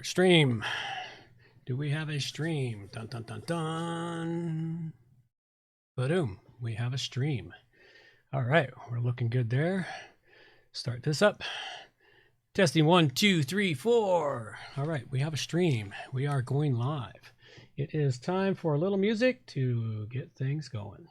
Stream. Do we have a stream? Dun dun dun dun. Boom. We have a stream. All right, we're looking good there. Start this up. Testing 1, 2, 3, 4. All right, we have a stream. We are going live. It is time for a little music to get things going.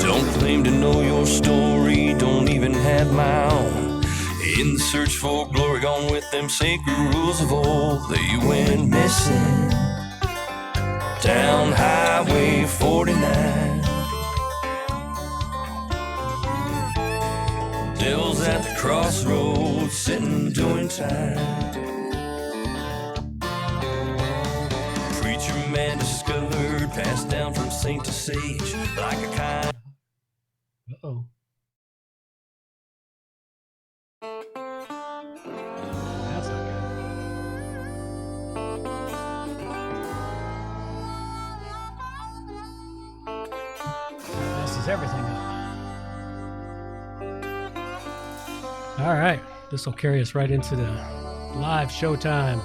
Don't claim to know your story, don't even have my own. In the search for glory, gone with them sacred rules of old. They went missing down Highway 49. Devil's at the crossroads, sitting doing time. Preacher man discovered, passed down from saint to sage, like a kind. Uh-oh. That's not good. This is everything up. All right. This will carry us right into the live showtime.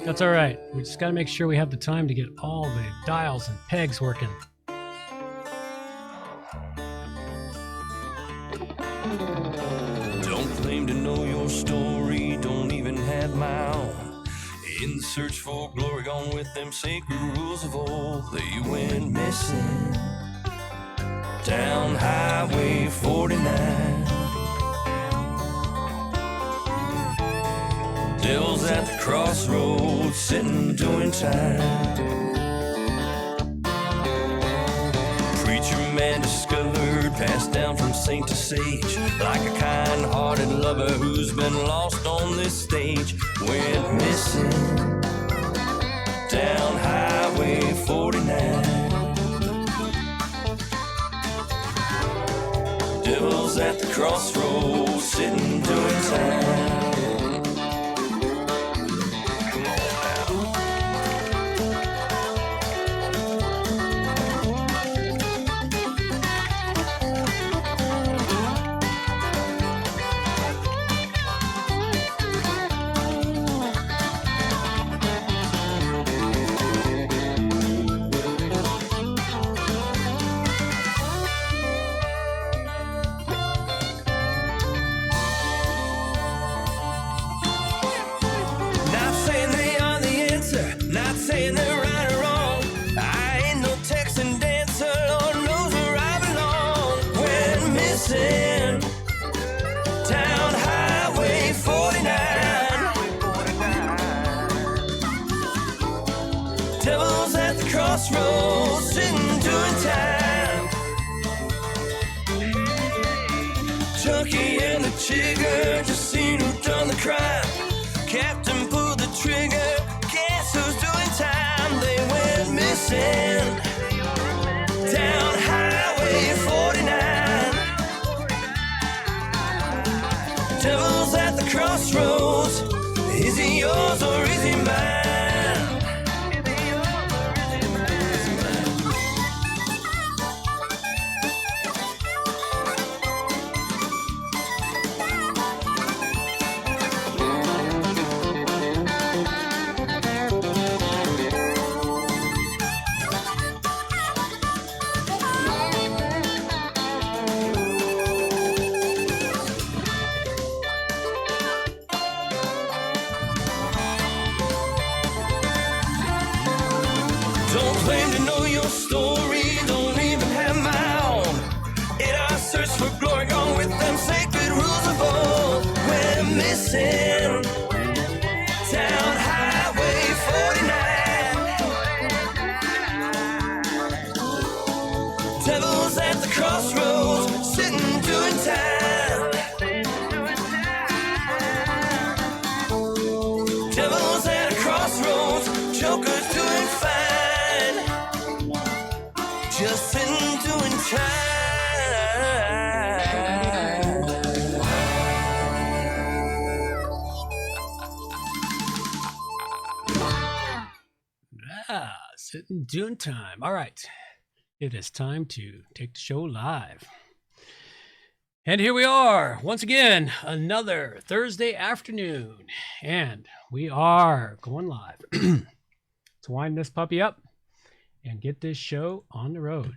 That's all right. We just got to make sure we have the time to get all the dials and pegs working. Don't claim to know your story, don't even have my own. In the search for glory, gone with them sacred rules of old. They went missing down Highway 49. Devil's at the crossroads, sitting doing time. Preacher man discovered, passed down from saint to sage, like a kind-hearted lover who's been lost on this stage. Went missing down Highway 49. Devil's at the crossroads, sitting doing time. Not saying they're right or wrong. I ain't no Texan dancer, Lord knows where I belong. Went missing down Highway 49. Devil's at the crossroads, sitting doing time. Junkie and the chigger just seen who done the crime. Captain pulled the trigger. Who's doing time? They went missing down Highway 49. Devil's at the crossroads. Is he yours or is he mine? Don't claim to know your story, don't even have my own. In our search for glory, gone with them sacred rules of old. We're missing down Highway 49. Devil's at the crossroads, sitting doing time. Devil's at a crossroads. Yeah, sitting doing time. All right. It is time to take the show live. And here we are, once again, another Thursday afternoon. And we are going live. Let's wind this puppy up and get this show on the road.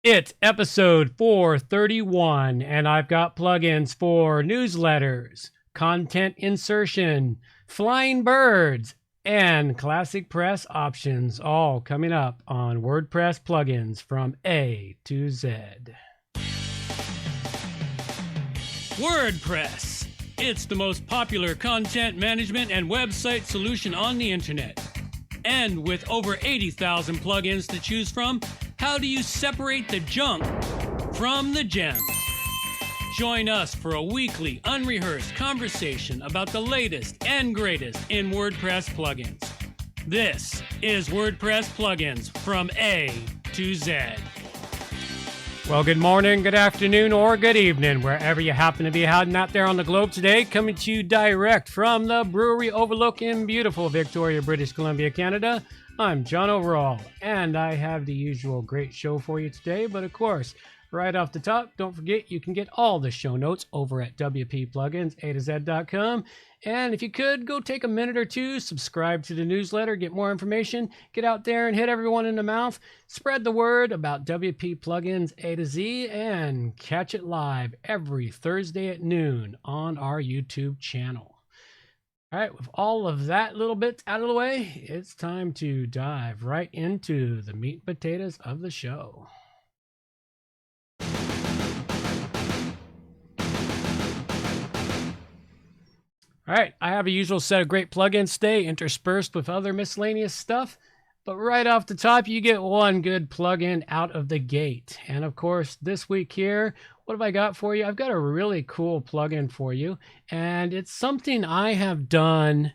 It's episode 431, and I've got plugins for newsletters, content insertion, flying birds, and ClassicPress options, all coming up on WordPress plugins from A to Z. WordPress. It's the most popular content management and website solution on the internet. And with over 80,000 plugins to choose from, how do you separate the junk from the gems? Join us for a weekly, unrehearsed conversation about the latest and greatest in WordPress plugins. This is WordPress plugins from A to Z. Well, good morning, good afternoon, or good evening, wherever you happen to be hiding out there on the globe today, coming to you direct from the brewery overlook in beautiful Victoria, British Columbia, Canada. I'm John Overall, and I have the usual great show for you today, but of course, right off the top, don't forget you can get all the show notes over at wppluginsa2z.com. And if you could, go take a minute or two, subscribe to the newsletter, get more information, get out there and hit everyone in the mouth, spread the word about WP Plugins A to Z, and catch it live every Thursday at noon on our YouTube channel. All right, with all of that little bit out of the way, it's time to dive right into the meat and potatoes of the show. All right, I have a usual set of great plugins today, interspersed with other miscellaneous stuff. But right off the top, you get one good plugin out of the gate. And of course, this week here, what have I got for you? I've got a really cool plugin for you. And it's something I have done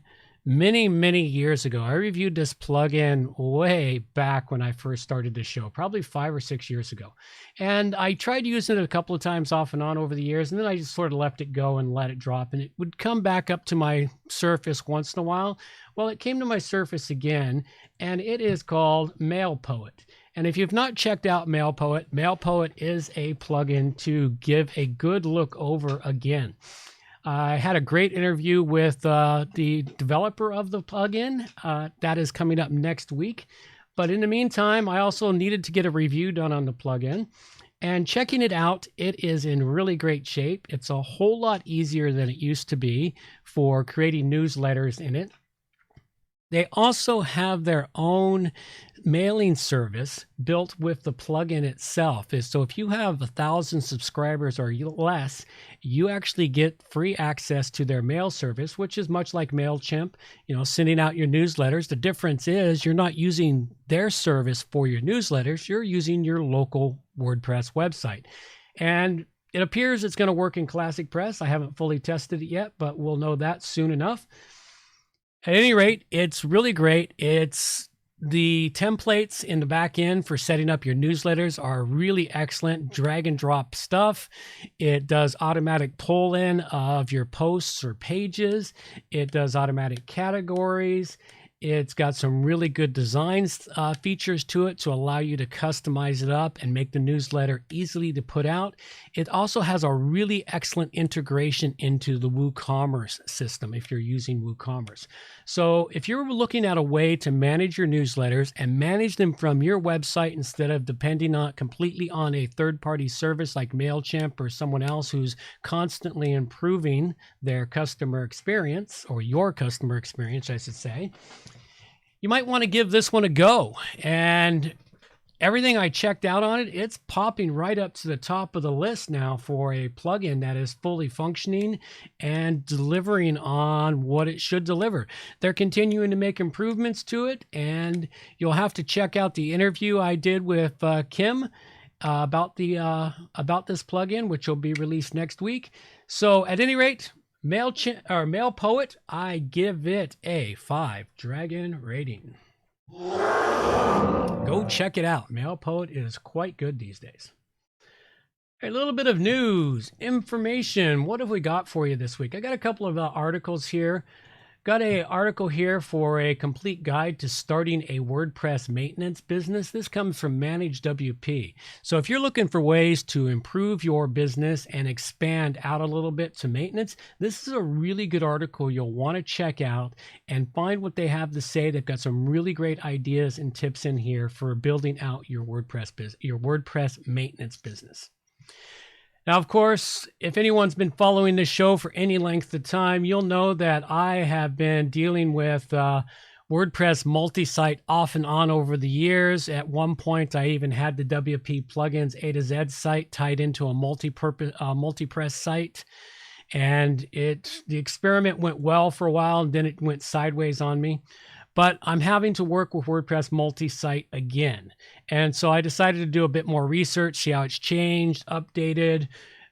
many, many years ago. I reviewed this plugin way back when I first started the show, probably 5 or 6 years ago. And I tried using it a couple of times off and on over the years, and then I just sort of let it go and let it drop, and it would come back up to my surface once in a while. Well, it came to my surface again, and it is called MailPoet. And if you've not checked out MailPoet, MailPoet is a plugin to give a good look over again. I had a great interview with the developer of the plugin. That is coming up next week. But in the meantime, I also needed to get a review done on the plugin. And checking it out, it is in really great shape. It's a whole lot easier than it used to be for creating newsletters in it. They also have their own mailing service built with the plugin itself. So if you have 1,000 subscribers or less, you actually get free access to their mail service, which is much like MailChimp, sending out your newsletters. The difference is you're not using their service for your newsletters. You're using your local WordPress website. And it appears it's going to work in ClassicPress. I haven't fully tested it yet, but we'll know that soon enough. At any rate, it's really great. It's the templates in the back end for setting up your newsletters are really excellent, drag and drop stuff. It does automatic pull in of your posts or pages. It does automatic categories. It's got some really good design features to it to allow you to customize it up and make the newsletter easily to put out. It also has a really excellent integration into the WooCommerce system if you're using WooCommerce. So if you're looking at a way to manage your newsletters and manage them from your website instead of depending on completely on a third-party service like MailChimp or someone else who's constantly improving their customer experience, or your customer experience, I should say, you might want to give this one a go. And everything I checked out on it, it's popping right up to the top of the list now for a plugin that is fully functioning and delivering on what it should deliver. They're continuing to make improvements to it, and you'll have to check out the interview I did with Kim about this plugin, which will be released next week. So at any rate, MailPoet, I give it a 5 dragon rating. Go check it out. MailPoet is quite good these days. A little bit of news, information. What have we got for you this week? I got a couple of articles here. Got a article here for a complete guide to starting a WordPress maintenance business. This comes from Manage WP. So if you're looking for ways to improve your business and expand out a little bit to maintenance, this is a really good article you'll want to check out and find what they have to say. They've got some really great ideas and tips in here for building out your WordPress business, your WordPress maintenance business. Now, of course, if anyone's been following this show for any length of time, you'll know that I have been dealing with WordPress multi-site off and on over the years. At one point, I even had the WP plugins A to Z site tied into a multi-press site. And the experiment went well for a while, and then it went sideways on me. But I'm having to work with WordPress multi-site again. And so I decided to do a bit more research, see how it's changed, updated.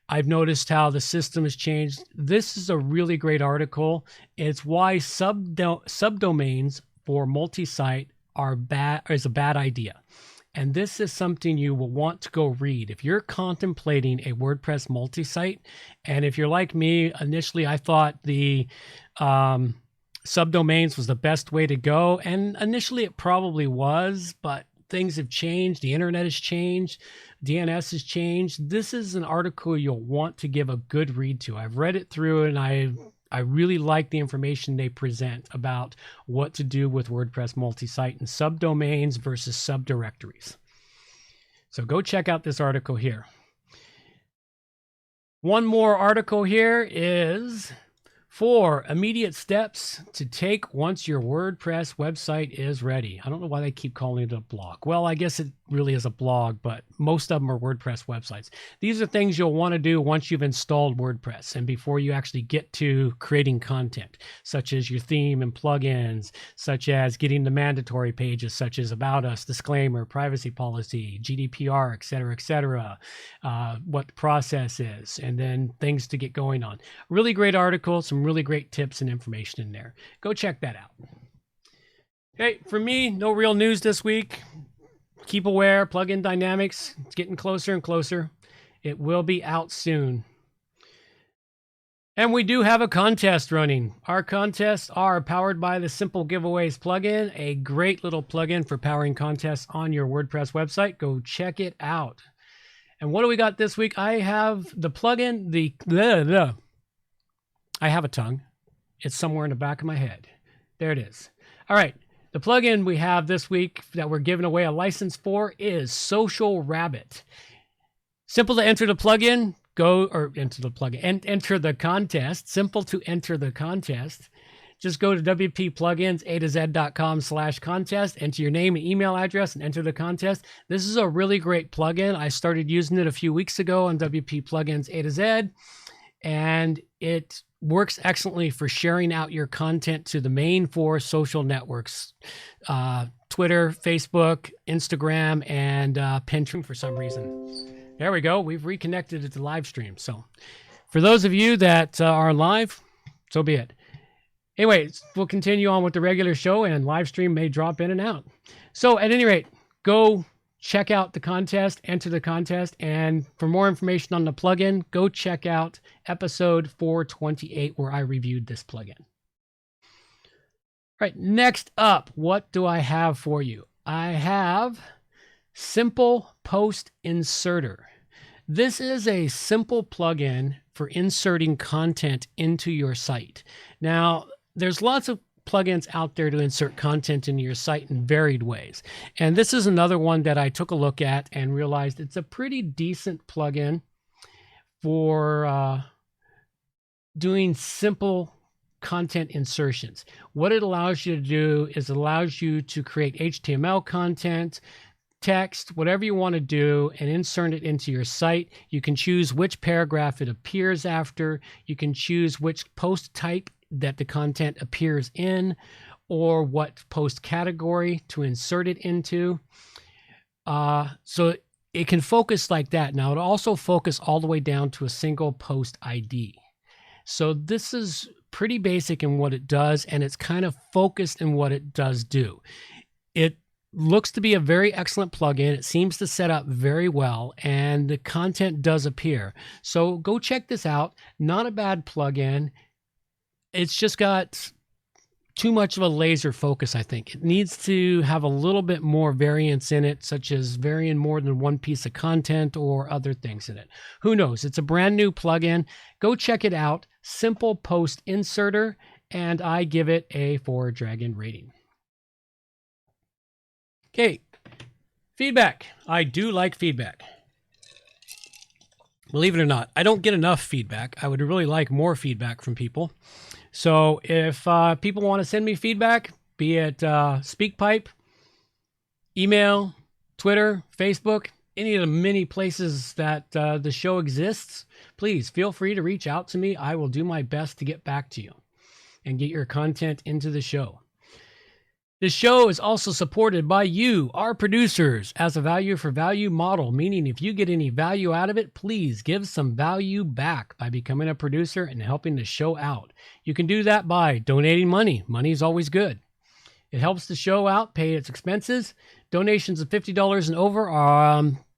I've noticed how the system has changed. This is a really great article. It's why subdomains for multi-site is a bad idea. And this is something you will want to go read. If you're contemplating a WordPress multi-site, and if you're like me, initially I thought the subdomains was the best way to go. And initially it probably was, but things have changed. The internet has changed. DNS has changed. This is an article you'll want to give a good read to. I've read it through and I really like the information they present about what to do with WordPress multi-site and subdomains versus subdirectories. So go check out this article here. One more article here is 4 immediate steps to take once your WordPress website is ready. I don't know why they keep calling it a blog. Well, I guess it really is a blog, but most of them are WordPress websites. These are things you'll want to do once you've installed WordPress and before you actually get to creating content, such as your theme and plugins, such as getting the mandatory pages, such as About Us, Disclaimer, Privacy Policy, GDPR, et cetera, what the process is, and then things to get going on. Really great article, some really great tips and information in there. Go check that out. Okay, for me, no real news this week. Keep aware, plugin dynamics, it's getting closer and closer. It will be out soon. And we do have a contest running. Our contests are powered by the Simple Giveaways plugin, a great little plugin for powering contests on your WordPress website. Go check it out. And what do we got this week? I have the plugin, I have a tongue. It's somewhere in the back of my head. There it is. All right. The plugin we have this week that we're giving away a license for is Social Rabbit. Simple to enter the plugin. Enter the contest. Simple to enter the contest. Just go to wppluginsatoz.com/contest, enter your name and email address, and enter the contest. This is a really great plugin. I started using it a few weeks ago on WP Plugins A to Z, and it works excellently for sharing out your content to the main 4 social networks, Twitter, Facebook, Instagram, and Pinterest for some reason. There we go. We've reconnected it to live stream. So for those of you that are live, so be it. Anyways, we'll continue on with the regular show, and live stream may drop in and out. So at any rate, go check out the contest, enter the contest, and for more information on the plugin, go check out episode 428 where I reviewed this plugin. All right, next up, what do I have for you? I have Simple Post Inserter. This is a simple plugin for inserting content into your site. Now, there's lots of plugins out there to insert content into your site in varied ways. And this is another one that I took a look at and realized it's a pretty decent plugin for doing simple content insertions. What it allows you to do is it allows you to create HTML content, text, whatever you want to do, and insert it into your site. You can choose which paragraph it appears after. You can choose which post type that the content appears in, or what post category to insert it into. So it can focus like that. Now, it also focus all the way down to a single post ID. So this is pretty basic in what it does, and it's kind of focused in what it does do. It looks to be a very excellent plugin. It seems to set up very well, and the content does appear. So go check this out. Not a bad plugin. It's just got too much of a laser focus, I think. It needs to have a little bit more variance in it, such as varying more than one piece of content or other things in it. Who knows? It's a brand new plugin. Go check it out. Simple Post Inserter, and I give it a 4-dragon rating. Okay, feedback. I do like feedback. Believe it or not, I don't get enough feedback. I would really like more feedback from people. So if people want to send me feedback, be it SpeakPipe, email, Twitter, Facebook, any of the many places that the show exists, please feel free to reach out to me. I will do my best to get back to you and get your content into the show. This show is also supported by you, our producers, as a value for value model, meaning if you get any value out of it, please give some value back by becoming a producer and helping the show out. You can do that by donating money. Money is always good. It helps the show out, pay its expenses. Donations of $50 and over,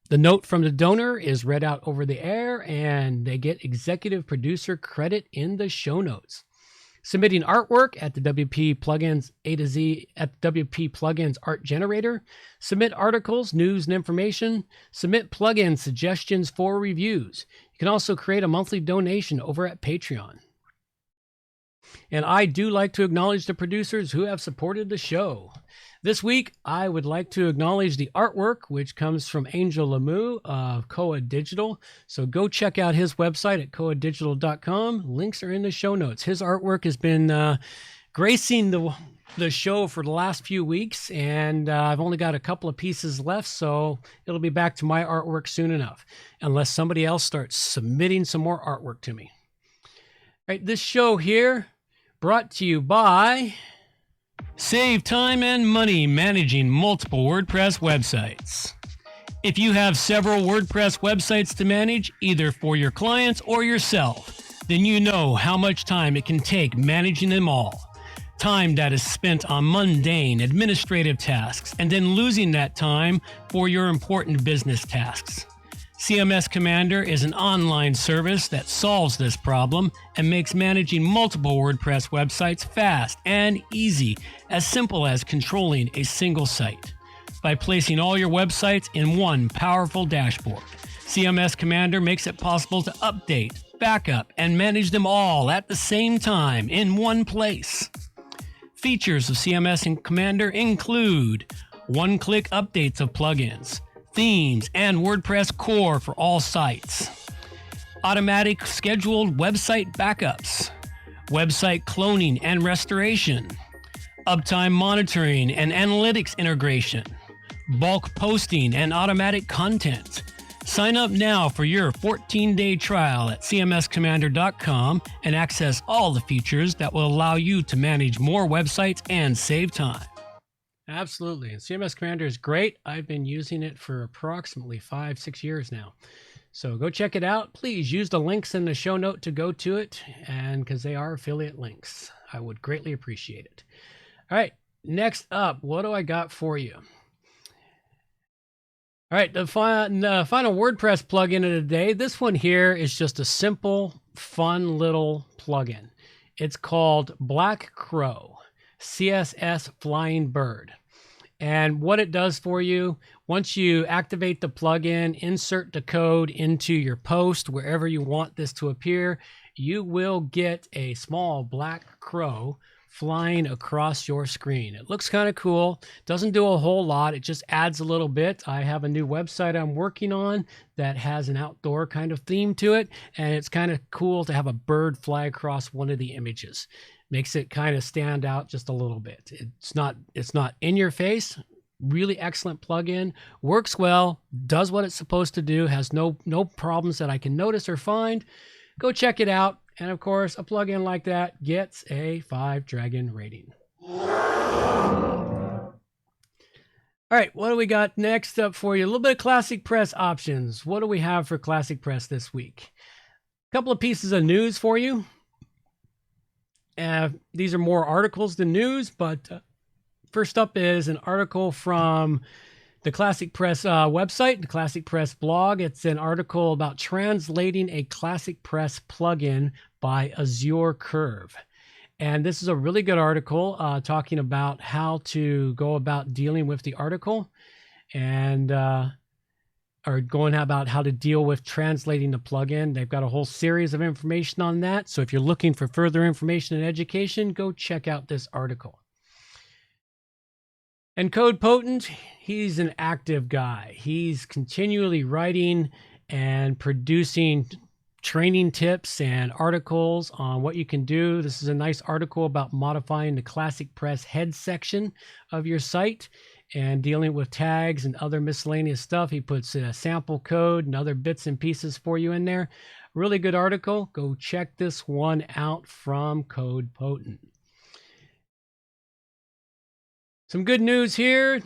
the note from the donor is read out over the air, and they get executive producer credit in the show notes. Submitting artwork at the WP Plugins A to Z at WP Plugins Art Generator. Submit articles, news, and information. Submit plugin suggestions for reviews. You can also create a monthly donation over at Patreon. And I do like to acknowledge the producers who have supported the show. This week, I would like to acknowledge the artwork, which comes from Angel Lamu of Koa Digital. So go check out his website at koadigital.com. Links are in the show notes. His artwork has been gracing the show for the last few weeks, and I've only got a couple of pieces left, so it'll be back to my artwork soon enough, unless somebody else starts submitting some more artwork to me. All right, this show here brought to you by... Save time and money managing multiple WordPress websites. If you have several WordPress websites to manage, either for your clients or yourself, then you know how much time it can take managing them all. Time that is spent on mundane administrative tasks and then losing that time for your important business tasks. CMS Commander is an online service that solves this problem and makes managing multiple WordPress websites fast and easy, as simple as controlling a single site. By placing all your websites in one powerful dashboard, CMS Commander makes it possible to update, backup, and manage them all at the same time in one place. Features of CMS Commander include one-click updates of plugins, themes, and WordPress core for all sites, automatic scheduled website backups, website cloning and restoration, uptime monitoring and analytics integration, bulk posting and automatic content. Sign up now for your 14-day trial at cmscommander.com and access all the features that will allow you to manage more websites and save time. Absolutely. And CMS Commander is great. I've been using it for approximately 5-6 years now. So go check it out. Please use the links in the show note to go to it, and because they are affiliate links. I would greatly appreciate it. All right. Next up, what do I got for you? All right. The final WordPress plugin of the day. This one here is just a simple, fun little plugin. It's called Black Crow. CSS Flying Bird. And what it does for you, once you activate the plugin, insert the code into your post, wherever you want this to appear, you will get a small black crow flying across your screen. It looks kind of cool. Doesn't do a whole lot. It just adds a little bit. I have a new website I'm working on that has an outdoor kind of theme to it, and it's kind of cool to have a bird fly across one of the images. Makes it kind of stand out just a little bit. It's not in your face. Really excellent plugin. Works well. Does what it's supposed to do. Has no problems that I can notice or find. Go check it out. And of course, a plugin like that gets a 5-dragon rating. All right, what do we got next up for you? A little bit of ClassicPress options. What do we have for ClassicPress this week? A couple of pieces of news for you. These are more articles than news, but first up is an article from the ClassicPress website, the ClassicPress blog. It's an article about translating a ClassicPress plugin by Azure Curve. And this is a really good article talking about how to go about dealing with the article and or going about how to deal with translating the plugin. They've got a whole series of information on that. So if you're looking for further information and education, go check out this article. And Code Potent, he's an active guy. He's continually writing and producing training tips and articles on what you can do. This is a nice article about modifying the ClassicPress head section of your site and dealing with tags and other miscellaneous stuff. He puts a sample code and other bits and pieces for you in there. Really good article. Go check this one out from Code Potent. Some good news here.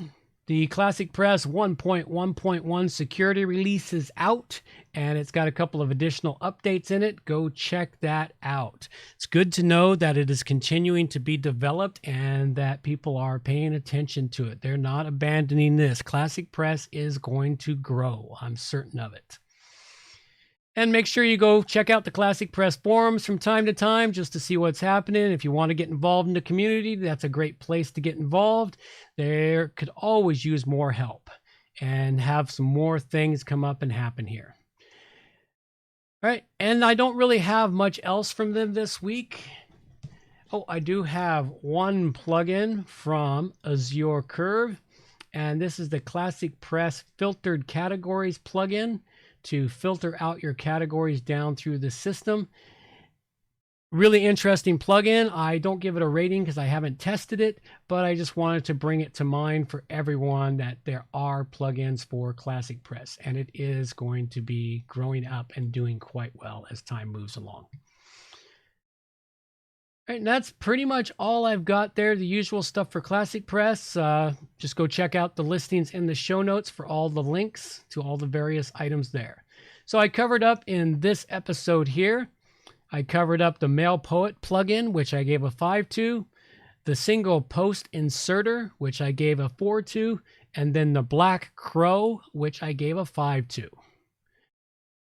The ClassicPress 1.1.1 security release is out, and it's got a couple of additional updates in it. Go check that out. It's good to know that it is continuing to be developed and that people are paying attention to it. They're not abandoning this. ClassicPress is going to grow. I'm certain of it. And make sure you go check out the ClassicPress forums from time to time just to see what's happening. If you want to get involved in the community, that's a great place to get involved. There could always use more help and have some more things come up and happen here. All right, and I don't really have much else from them this week. Oh, I do have one plugin from Azure Curve, and this is the ClassicPress Filtered Categories plugin to filter out your categories down through the system. Really interesting plugin. I don't give it a rating because I haven't tested it, but I just wanted to bring it to mind for everyone that there are plugins for ClassicPress, and it is going to be growing up and doing quite well as time moves along. All right, and that's pretty much all I've got there. The usual stuff for ClassicPress. Just go check out the listings in the show notes for all the links to all the various items there. So I covered up in this episode here. I covered up the MailPoet plugin, which I gave a 5 to, the single post inserter, which I gave a 4 to, and then the Black Crow, which I gave a 5 to. A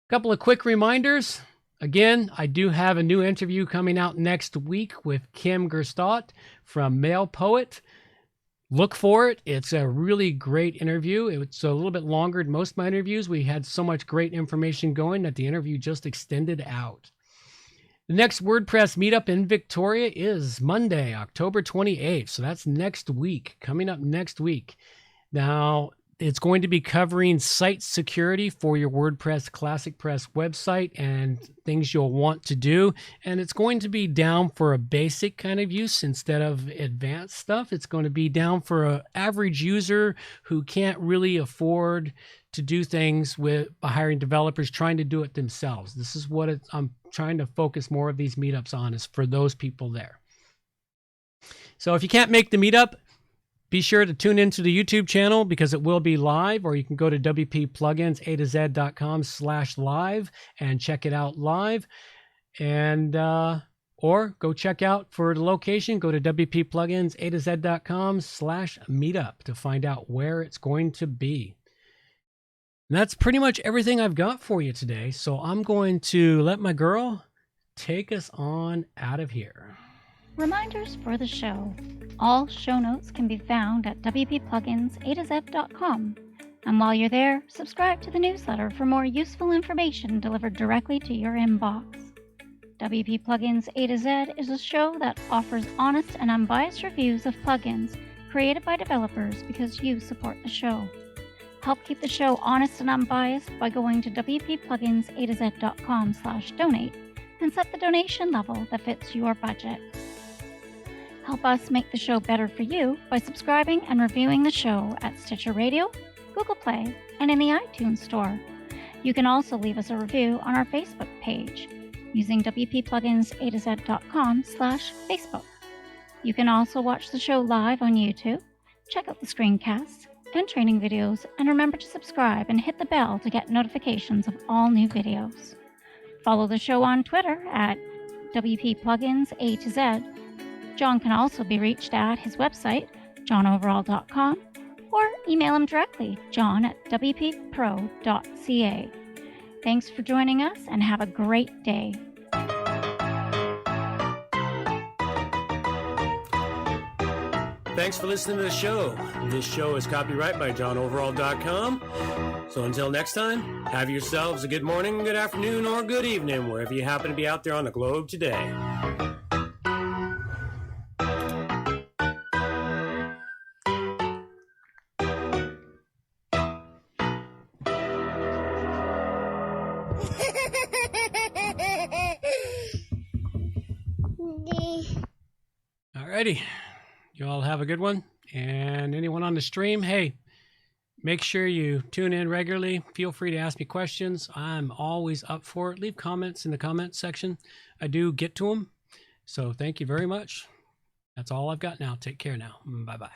couple of quick reminders. Again, I do have a new interview coming out next week with Kim Gerstott from MailPoet. Look for it. It's a really great interview. It's a little bit longer than most of my interviews. We had so much great information going that the interview just extended out. The next WordPress meetup in Victoria is Monday, October 28th. So that's next week, coming up next week. Now, it's going to be covering site security for your WordPress ClassicPress website and things you'll want to do. And it's going to be down for a basic kind of use instead of advanced stuff. It's going to be down for an average user who can't really afford to do things with hiring developers, trying to do it themselves. This is what I'm trying to focus more of these meetups on, is for those people there. So if you can't make the meetup, be sure to tune into the YouTube channel because it will be live, or you can go to wppluginsa-z.com/live and check it out live. And or go check out for the location, go to wppluginsa-z.com/meetup to find out where it's going to be. And that's pretty much everything I've got for you today. So I'm going to let my girl take us on out of here. Reminders for the show. All show notes can be found at wppluginsa-z.com. And while you're there, subscribe to the newsletter for more useful information delivered directly to your inbox. WP Plugins A to Z is a show that offers honest and unbiased reviews of plugins created by developers because you support the show. Help keep the show honest and unbiased by going to wppluginsa-z.com/donate and set the donation level that fits your budget. Help us make the show better for you by subscribing and reviewing the show at Stitcher Radio, Google Play, and in the iTunes Store. You can also leave us a review on our Facebook page using wppluginsa-z.com/Facebook. You can also watch the show live on YouTube, check out the screencasts and training videos, and remember to subscribe and hit the bell to get notifications of all new videos. Follow the show on Twitter at WPPluginsA2Z. John can also be reached at his website, johnoverall.com, or email him directly, john@wppro.ca. Thanks for joining us and have a great day. thanks for listening to the show. This show is copyright by johnoverall.com. So until next time, have yourselves a good morning, good afternoon, or good evening, wherever you happen to be out there on the globe today. Alrighty, you all have a good one. And anyone on the stream, hey, make sure you tune in regularly. Feel free to ask me questions. I'm always up for it. Leave comments in the comments section. I do get to them. So thank you very much. That's all I've got now. Take care now. Bye-bye.